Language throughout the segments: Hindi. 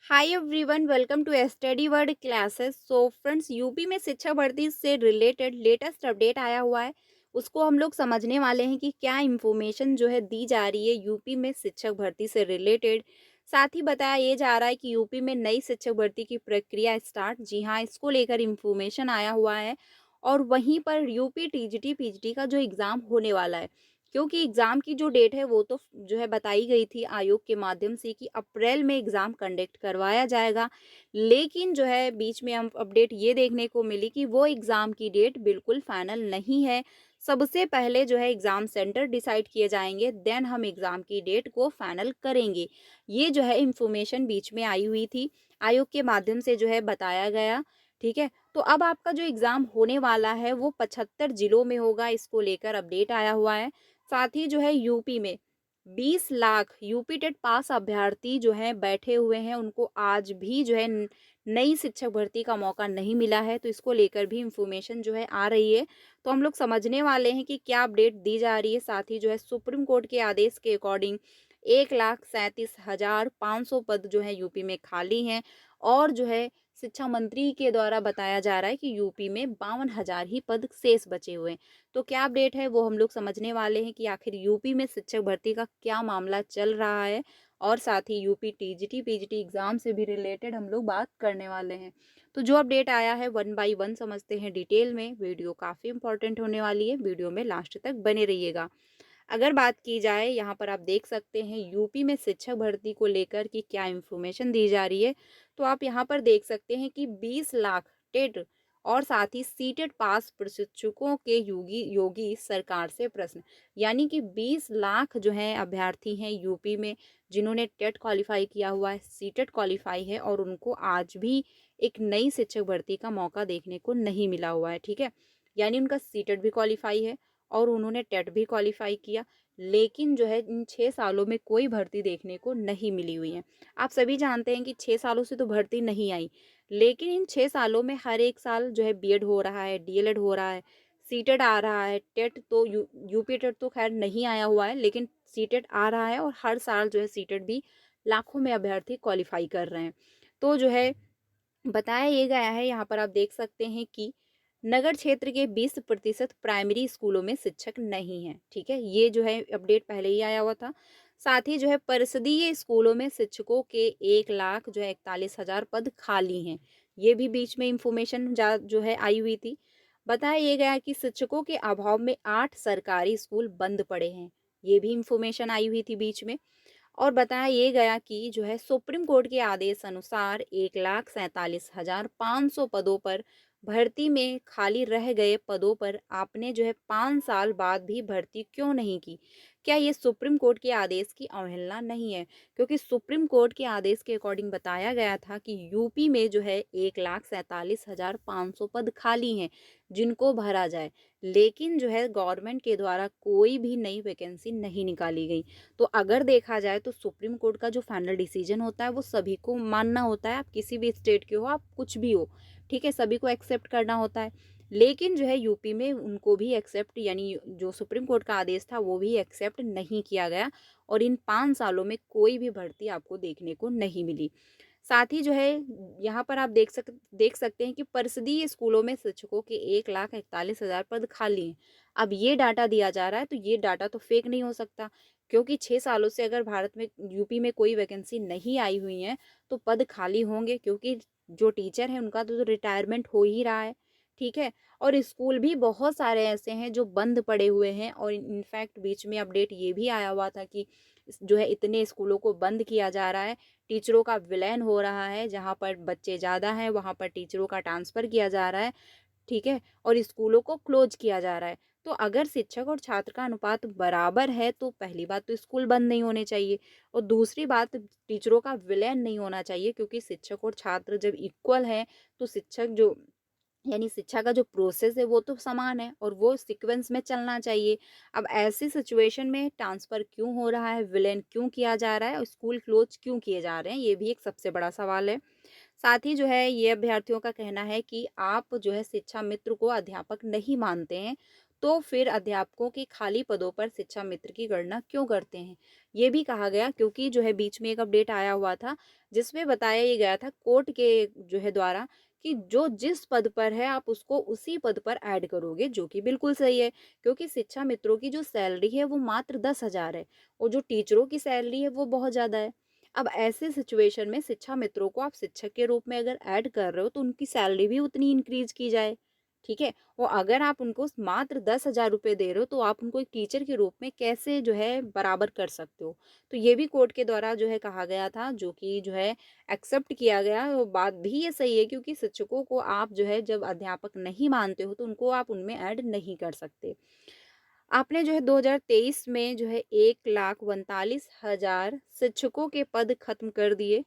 Hi everyone, welcome to study word classes. So friends, UP में शिक्षा भर्ती से रिलेटेड लेटेस्ट अपडेट आया हुआ है। उसको हम लोग समझने वाले हैं कि क्या इंफॉर्मेशन जो है दी जा रही है यूपी में शिक्षक भर्ती से रिलेटेड। साथ ही बताया ये जा रहा है कि यूपी में नई शिक्षक भर्ती की प्रक्रिया स्टार्ट। जी हाँ, इसको लेकर इंफॉर्मेशन आया हुआ है। और वहीं पर यूपी टीजीटी पीजीटी का जो एग्ज़ाम होने वाला है, क्योंकि एग्ज़ाम की जो डेट है वो तो जो है बताई गई थी आयोग के माध्यम से कि अप्रैल में एग्ज़ाम कंडक्ट करवाया जाएगा। लेकिन जो है बीच में हम अपडेट ये देखने को मिली कि वो एग्ज़ाम की डेट बिल्कुल फाइनल नहीं है। सबसे पहले जो है एग्ज़ाम सेंटर डिसाइड किए जाएँगे, देन हम एग्ज़ाम की डेट को फाइनल करेंगे। ये जो है इन्फॉर्मेशन बीच में आई हुई थी, आयोग के माध्यम से जो है बताया गया, ठीक है? तो अब आपका जो एग्ज़ाम होने वाला है वो 75 ज़िलों में होगा, इसको लेकर अपडेट आया हुआ है। साथ ही जो है यूपी में 20 लाख यूपी टेट पास अभ्यर्थी जो हैं बैठे हुए हैं, उनको आज भी जो है नई शिक्षक भर्ती का मौका नहीं मिला है। तो इसको लेकर भी इंफॉर्मेशन जो है आ रही है। तो हम लोग समझने वाले हैं कि क्या अपडेट दी जा रही है। साथ ही जो है सुप्रीम कोर्ट के आदेश के अकॉर्डिंग 1,37,500 पद जो है यूपी में खाली हैं। और जो है शिक्षा मंत्री के द्वारा बताया जा रहा है कि यूपी में 52,000 ही पद शेष बचे हुए हैं। तो क्या अपडेट है वो हम लोग समझने वाले हैं कि आखिर यूपी में शिक्षक भर्ती का क्या मामला चल रहा है। और साथ ही यूपी टीजीटी पीजीटी एग्जाम से भी रिलेटेड हम लोग बात करने वाले हैं। तो जो अपडेट आया है वन बाय वन समझते हैं डिटेल में। वीडियो काफ़ी इंपॉर्टेंट होने वाली है, वीडियो में लास्ट तक बने रहिएगा। अगर बात की जाए, यहाँ पर आप देख सकते हैं यूपी में शिक्षक भर्ती को लेकर कि क्या इन्फॉर्मेशन दी जा रही है। तो आप यहाँ पर देख सकते हैं कि 20 लाख टेट और साथ ही सीटेट पास प्रशिक्षकों के योगी योगी सरकार से प्रश्न, यानी कि 20 लाख जो है अभ्यर्थी हैं यूपी में, जिन्होंने टेट क्वालिफाई किया हुआ है, सीटेट क्वालिफाई है, और उनको आज भी एक नई शिक्षक भर्ती का मौका देखने को नहीं मिला हुआ है। ठीक है, यानी उनका सीटेट भी क्वालिफाई है और उन्होंने टेट भी क्वालिफाई किया, लेकिन जो है इन 6 सालों में कोई भर्ती देखने को नहीं मिली हुई है। आप सभी जानते हैं कि 6 सालों से तो भर्ती नहीं आई, लेकिन इन 6 सालों में हर एक साल जो है बीएड हो रहा है, डीएलएड हो रहा है, सीटेट आ रहा है, टेट तो यूपी टेट तो खैर नहीं आया हुआ है, लेकिन सीटेट आ रहा है और हर साल जो है सीटेट भी लाखों में अभ्यर्थी क्वालिफाई कर रहे हैं। तो जो है बताया ये गया है, यहाँ पर आप देख सकते हैं कि नगर क्षेत्र के 20% प्राइमरी स्कूलों में शिक्षक नहीं हैं। ठीक है, ये जो है अपडेट पहले ही आया हुआ था। साथ ही जो है परिषदीय स्कूलों में शिक्षकों के 1 लाख जो है 41,000 पद खाली हैं। ये भी बीच में इंफॉर्मेशन जो है आई हुई थी। बताया ये गया कि शिक्षकों के अभाव में 8 सरकारी स्कूल बंद पड़े हैं। ये भी इंफॉर्मेशन आई हुई थी बीच में। और बताया ये गया कि जो है सुप्रीम कोर्ट के आदेश अनुसार 1,47,500 पदों पर भर्ती में खाली रह गए पदों पर आपने जो है 5 साल बाद भी भर्ती क्यों नहीं की। क्या ये सुप्रीम कोर्ट के आदेश की अवहेलना नहीं है? क्योंकि सुप्रीम कोर्ट के आदेश के अकॉर्डिंग बताया गया था कि यूपी में जो है 1,47,500 पद खाली हैं, जिनको भरा जाए। लेकिन जो है गवर्नमेंट के द्वारा कोई भी नई वैकेंसी नहीं निकाली गई। तो अगर देखा जाए तो सुप्रीम कोर्ट का जो फाइनल डिसीजन होता है वो सभी को मानना होता है। आप किसी भी स्टेट के हो, आप कुछ भी हो, ठीक है, सभी को एक्सेप्ट करना होता है। लेकिन जो है यूपी में उनको भी एक्सेप्ट, यानी जो सुप्रीम कोर्ट का आदेश था वो भी एक्सेप्ट नहीं किया गया। और इन 5 सालों में कोई भी भर्ती आपको देखने को नहीं मिली। साथ ही जो है यहाँ पर आप देख सकते हैं कि परिषदीय स्कूलों में शिक्षकों के 1,41,000 पद खाली हैं। अब ये डाटा दिया जा रहा है, तो ये डाटा तो फेक नहीं हो सकता, क्योंकि 6 सालों से अगर भारत में यूपी में कोई वैकेंसी नहीं आई हुई है तो पद खाली होंगे, क्योंकि जो टीचर हैं उनका तो रिटायरमेंट हो ही रहा है। ठीक है, और स्कूल भी बहुत सारे ऐसे हैं जो बंद पड़े हुए हैं। और इनफैक्ट बीच में अपडेट ये भी आया हुआ था कि जो है इतने स्कूलों को बंद किया जा रहा है, टीचरों का विलयन हो रहा है, जहाँ पर बच्चे ज़्यादा हैं वहाँ पर टीचरों का ट्रांसफ़र किया जा रहा है। ठीक है, और स्कूलों को क्लोज किया जा रहा है। तो अगर शिक्षक और छात्र का अनुपात बराबर है तो पहली बात तो स्कूल बंद नहीं होने चाहिए, और दूसरी बात टीचरों का विलयन नहीं होना चाहिए, क्योंकि शिक्षक और छात्र जब इक्वल हैं तो शिक्षक जो, यानी शिक्षा का जो प्रोसेस है वो तो समान है और वो सीक्वेंस में चलना चाहिए। अब ऐसी सिचुएशन में ट्रांसफ़र क्यों हो रहा है, विलयन क्यों किया जा रहा है और स्कूल क्लोज क्यों किए जा रहे हैं, ये भी एक सबसे बड़ा सवाल है। साथ ही जो है ये अभ्यर्थियों का कहना है कि आप जो है शिक्षा मित्र को अध्यापक नहीं मानते हैं, तो फिर अध्यापकों के खाली पदों पर शिक्षा मित्र की गणना क्यों करते हैं? ये भी कहा गया, क्योंकि जो है बीच में एक अपडेट आया हुआ था जिसमें बताया ये गया था कोर्ट के जो है द्वारा कि जो जिस पद पर है आप उसको उसी पद पर ऐड करोगे, जो कि बिल्कुल सही है, क्योंकि शिक्षा मित्रों की जो सैलरी है वो मात्र 10,000 है और जो टीचरों की सैलरी है वो बहुत ज़्यादा है। अब ऐसे सिचुएशन में शिक्षा मित्रों को आप शिक्षक के रूप में अगर ऐड कर रहे हो तो उनकी सैलरी भी उतनी इंक्रीज की जाए, ठीक है? और अगर आप उनको मात्र 10,000 रुपए दे रहे हो तो आप उनको एक टीचर के रूप में कैसे जो है बराबर कर सकते हो? तो ये भी कोर्ट के द्वारा जो है कहा गया था, जो कि जो है एक्सेप्ट किया गया। और बात भी ये सही है, क्योंकि शिक्षकों को आप जो है जब अध्यापक नहीं मानते हो तो उनको आप उनमें ऐड नहीं कर सकते। आपने जो है 2023 में जो है 1,42,000 शिक्षकों के पद खत्म कर दिए।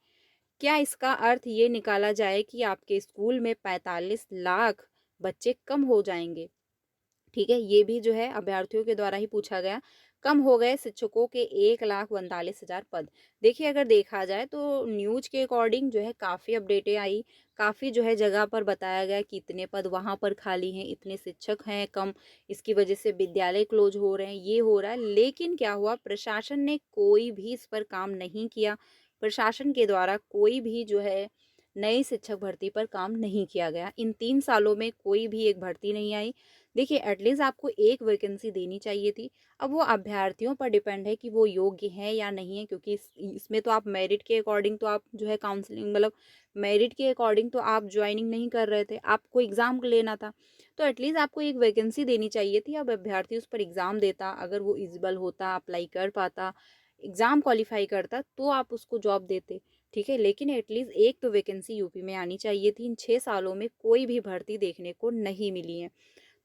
क्या इसका अर्थ ये निकाला जाए कि आपके स्कूल में 45 लाख बच्चे कम हो जाएँगे? ठीक है, ये भी जो है अभ्यर्थियों के द्वारा ही पूछा गया। कम हो गए शिक्षकों के 1,42,000 पद। देखिए, अगर देखा जाए तो न्यूज़ के अकॉर्डिंग जो है काफ़ी अपडेटें आई, काफ़ी जो है जगह पर बताया गया कि इतने पद वहाँ पर खाली हैं, इतने शिक्षक हैं कम, इसकी वजह से विद्यालय क्लोज़ हो रहे हैं, ये हो रहा है। लेकिन क्या हुआ, प्रशासन ने कोई भी इस पर काम नहीं किया। प्रशासन के द्वारा कोई भी जो है नई शिक्षक भर्ती पर काम नहीं किया गया। इन 3 सालों में कोई भी एक भर्ती नहीं आई। देखिए, एटलीस्ट आपको एक वैकेंसी देनी चाहिए थी। अब वो अभ्यर्थियों पर डिपेंड है कि वो योग्य हैं या नहीं है, क्योंकि इसमें तो आप मेरिट के अकॉर्डिंग तो आप जो है काउंसलिंग मतलब मेरिट के अकॉर्डिंग तो आप ज्वाइनिंग नहीं कर रहे थे, आपको एग्ज़ाम लेना था। तो एटलीस्ट आपको एक वैकेंसी देनी चाहिए थी। अब अभ्यर्थी उस पर एग्ज़ाम देता, अगर वो एलिजिबल होता, अप्लाई कर पाता, एग्ज़ाम क्वालीफाई करता, तो आप उसको जॉब देते, ठीक है? लेकिन एटलीस्ट एक तो वैकेंसी यूपी में आनी चाहिए थी। इन 6 सालों में कोई भी भर्ती देखने को नहीं मिली है।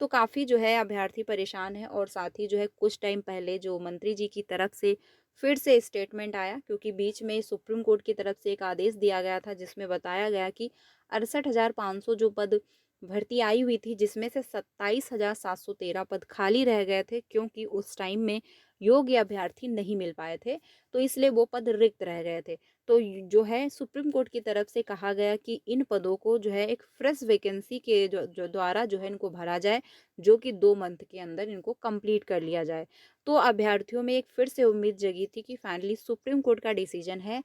तो काफ़ी जो है अभ्यर्थी परेशान है, और साथ ही जो है कुछ टाइम पहले जो मंत्री जी की तरफ से फिर से स्टेटमेंट आया, क्योंकि बीच में सुप्रीम कोर्ट की तरफ से एक आदेश दिया गया था जिसमें बताया गया कि 68,500 जो पद भर्ती आई हुई थी, जिसमें से 27,713 पद खाली रह गए थे, क्योंकि उस टाइम में योग्य अभ्यर्थी नहीं मिल पाए थे, तो इसलिए वो पद रिक्त रह गए थे। तो जो है सुप्रीम कोर्ट की तरफ से कहा गया कि इन पदों को जो है एक फ्रेश वैकेंसी के जो जो द्वारा जो है इनको भरा जाए, जो कि 2 मंथ के अंदर इनको कंप्लीट कर लिया जाए। तो अभ्यर्थियों में एक फिर से उम्मीद जगी थी कि फाइनली सुप्रीम कोर्ट का डिसीजन है,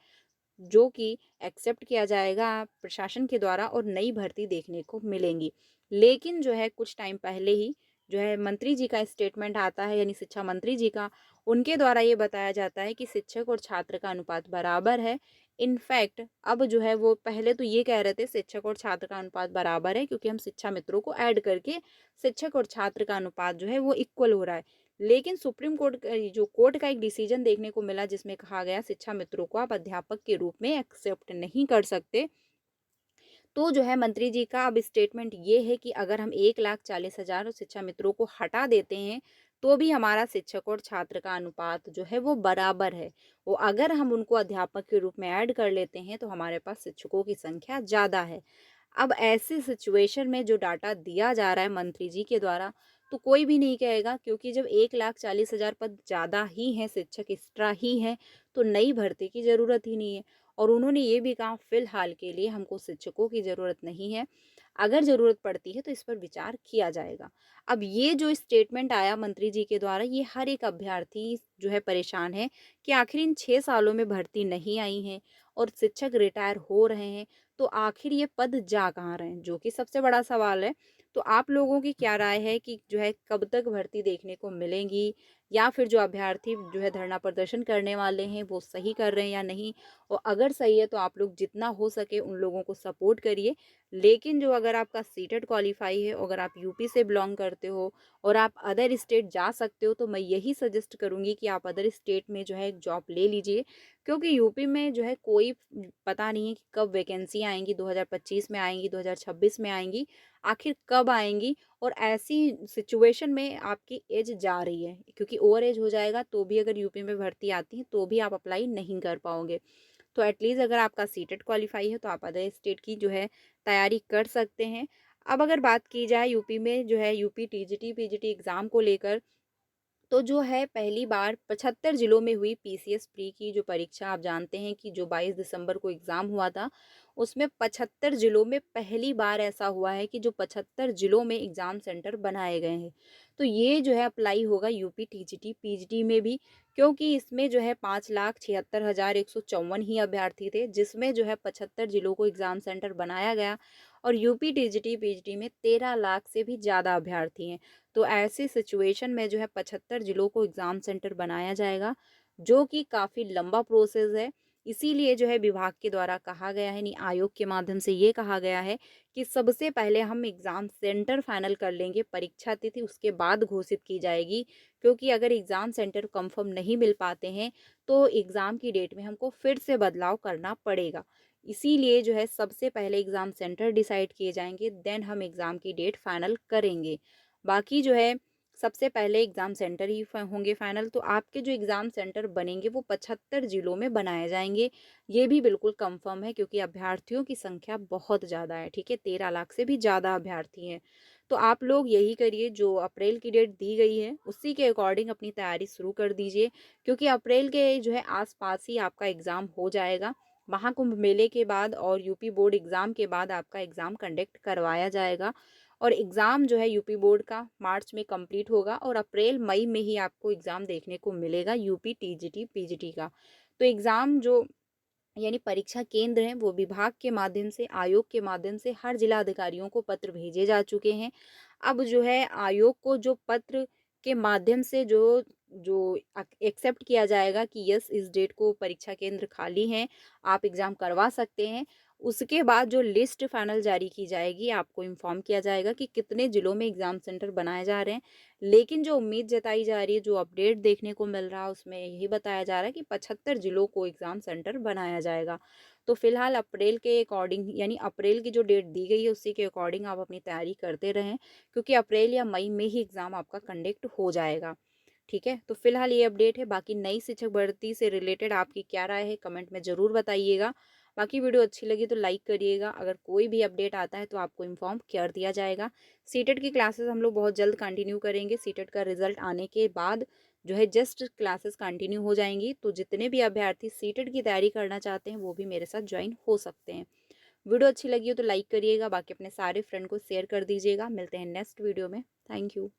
जो कि एक्सेप्ट किया जाएगा प्रशासन के द्वारा और नई भर्ती देखने को मिलेंगी। लेकिन जो है कुछ टाइम पहले ही जो है मंत्री जी का स्टेटमेंट आता है, यानी शिक्षा मंत्री जी का, उनके द्वारा ये बताया जाता है कि शिक्षक और छात्र का अनुपात बराबर है। इनफैक्ट अब जो है वो पहले तो ये कह रहे थे शिक्षक और छात्र का अनुपात बराबर है, क्योंकि हम शिक्षा मित्रों को ऐड करके शिक्षक और छात्र का अनुपात जो है वो इक्वल हो रहा है। लेकिन सुप्रीम कोर्ट जो कोर्ट का एक डिसीजन देखने को मिला जिसमें कहा गया शिक्षा मित्रों को आप अध्यापक के रूप में एक्सेप्ट नहीं कर सकते। तो जो है मंत्री जी का अब स्टेटमेंट ये है कि अगर हम 1,40,000 शिक्षा मित्रों को हटा देते हैं, तो भी हमारा शिक्षक और छात्र का अनुपात जो है वो बराबर है। वो अगर हम उनको अध्यापक के रूप में ऐड कर लेते हैं तो हमारे पास शिक्षकों की संख्या ज़्यादा है। अब ऐसी सिचुएशन में जो डाटा दिया जा रहा है मंत्री जी के द्वारा, तो कोई भी नहीं कहेगा, क्योंकि जब 1,40,000 पद ज़्यादा ही हैं, शिक्षक एक्स्ट्रा ही हैं, तो नई भर्ती की ज़रूरत ही नहीं है। और उन्होंने ये भी कहा फिलहाल के लिए हमको शिक्षकों की ज़रूरत नहीं है, अगर ज़रूरत पड़ती है तो इस पर विचार किया जाएगा। अब ये जो स्टेटमेंट आया मंत्री जी के द्वारा, ये हर एक अभ्यर्थी जो है परेशान है कि आखिर इन 6 सालों में भर्ती नहीं आई है और शिक्षक रिटायर हो रहे हैं, तो आखिर ये पद जा कहाँ रहे हैं, जो कि सबसे बड़ा सवाल है। तो आप लोगों की क्या राय है कि जो है कब तक भर्ती देखने को मिलेंगी, या फिर जो अभ्यर्थी जो है धरना प्रदर्शन करने वाले हैं वो सही कर रहे हैं या नहीं? और अगर सही है तो आप लोग जितना हो सके उन लोगों को सपोर्ट करिए। लेकिन जो अगर आपका सीटेट क्वालिफाई है, अगर आप यूपी से बिलोंग करते हो और आप अदर स्टेट जा सकते हो, तो मैं यही सजेस्ट करूँगी कि आप अदर स्टेट में जो है एक जॉब ले लीजिए, क्योंकि यूपी में जो है कोई पता नहीं है कि कब वैकेंसी आएंगी, 2025 में आएंगी, 2026 में आएंगी, आखिर कब आएंगी। और ऐसी सिचुएशन में आपकी एज जा रही है, क्योंकि ओवर एज हो जाएगा तो भी अगर यूपी में भर्ती आती है तो भी आप अप्लाई नहीं कर पाओगे। तो एटलीस्ट अगर आपका सीटेट क्वालिफाई है तो आप अदर स्टेट की जो है तैयारी कर सकते हैं। अब अगर बात की जाए यूपी में जो है यूपी टीजीटी पीजीटी एग्ज़ाम को लेकर, तो जो है पहली बार 75 जिलों में हुई पीसीएस प्री की जो परीक्षा, आप जानते हैं कि जो 22 दिसंबर को एग्ज़ाम हुआ था, उसमें 75 जिलों में पहली बार ऐसा हुआ है कि जो 75 जिलों में एग्ज़ाम सेंटर बनाए गए हैं। तो ये जो है अप्लाई होगा यूपी टीजीटी, पीजीटी में भी, क्योंकि इसमें जो है 5,76,154 ही अभ्यर्थी थे, जिसमें जो है 75 जिलों को एग्ज़ाम सेंटर बनाया गया और यूपी टीजीटी, पीजीटी में 13 लाख से भी ज़्यादा अभ्यर्थी हैं। तो ऐसी सिचुएशन में जो है 75 जिलों को एग्ज़ाम सेंटर बनाया जाएगा, जो कि काफ़ी लंबा प्रोसेस है। इसीलिए जो है विभाग के द्वारा कहा गया है, यानी आयोग के माध्यम से ये कहा गया है कि सबसे पहले हम एग्ज़ाम सेंटर फाइनल कर लेंगे, परीक्षा तिथि उसके बाद घोषित की जाएगी। क्योंकि अगर एग्ज़ाम सेंटर कंफर्म नहीं मिल पाते हैं, तो एग्ज़ाम की डेट में हमको फिर से बदलाव करना पड़ेगा। इसीलिए जो है सबसे पहले एग्ज़ाम सेंटर डिसाइड किए जाएँगे, देन हम एग्ज़ाम की डेट फाइनल करेंगे। बाकी जो है सबसे पहले एग्ज़ाम सेंटर ही होंगे फाइनल, तो आपके जो एग्ज़ाम सेंटर बनेंगे वो 75 जिलों में बनाए जाएंगे। ये भी बिल्कुल कंफर्म है, क्योंकि अभ्यर्थियों की संख्या बहुत ज़्यादा है, ठीक है, 13 लाख से भी ज़्यादा अभ्यर्थी हैं। तो आप लोग यही करिए, जो अप्रैल की डेट दी गई है उसी के अकॉर्डिंग अपनी तैयारी शुरू कर दीजिए, क्योंकि अप्रैल के जो है आसपास ही आपका एग्ज़ाम हो जाएगा। महाकुंभ मेले के बाद और यूपी बोर्ड एग्ज़ाम के बाद आपका एग्ज़ाम कंडक्ट करवाया जाएगा, और एग्ज़ाम जो है यूपी बोर्ड का मार्च में कंप्लीट होगा और अप्रैल मई में ही आपको एग्ज़ाम देखने को मिलेगा यूपी टीजीटी पीजीटी का। तो एग्ज़ाम जो, यानी परीक्षा केंद्र हैं, वो विभाग के माध्यम से, आयोग के माध्यम से हर जिला अधिकारियों को पत्र भेजे जा चुके हैं। अब जो है आयोग को जो पत्र के माध्यम से जो जो एक्सेप्ट किया जाएगा कि यस, इस डेट को परीक्षा केंद्र खाली हैं, आप एग्ज़ाम करवा सकते हैं, उसके बाद जो लिस्ट फाइनल जारी की जाएगी, आपको इन्फॉर्म किया जाएगा कि कितने ज़िलों में एग्ज़ाम सेंटर बनाए जा रहे हैं। लेकिन जो उम्मीद जताई जा रही है, जो अपडेट देखने को मिल रहा है, उसमें यही बताया जा रहा है कि 75 जिलों को एग्ज़ाम सेंटर बनाया जाएगा। तो फिलहाल अप्रैल के अकॉर्डिंग, यानी अप्रैल की जो डेट दी गई है उसी के अकॉर्डिंग आप अपनी तैयारी करते रहें, क्योंकि अप्रैल या मई में ही एग्ज़ाम आपका कंडक्ट हो जाएगा। ठीक है, तो फिलहाल ये अपडेट है। बाकी नई शिक्षक भर्ती से रिलेटेड आपकी क्या राय है, कमेंट में ज़रूर बताइएगा। बाकी वीडियो अच्छी लगी तो लाइक करिएगा। अगर कोई भी अपडेट आता है तो आपको इन्फॉर्म कर दिया जाएगा। सीटेट की क्लासेस हम लोग बहुत जल्द कंटिन्यू करेंगे। सीटेट का रिजल्ट आने के बाद जो है जस्ट क्लासेस कंटिन्यू हो जाएंगी, तो जितने भी अभ्यर्थी सीटेट की तैयारी करना चाहते हैं वो भी मेरे साथ ज्वाइन हो सकते हैं। वीडियो अच्छी लगी हो तो लाइक करिएगा, बाकी अपने सारे फ्रेंड को शेयर कर दीजिएगा। मिलते हैं नेक्स्ट वीडियो में। Thank you.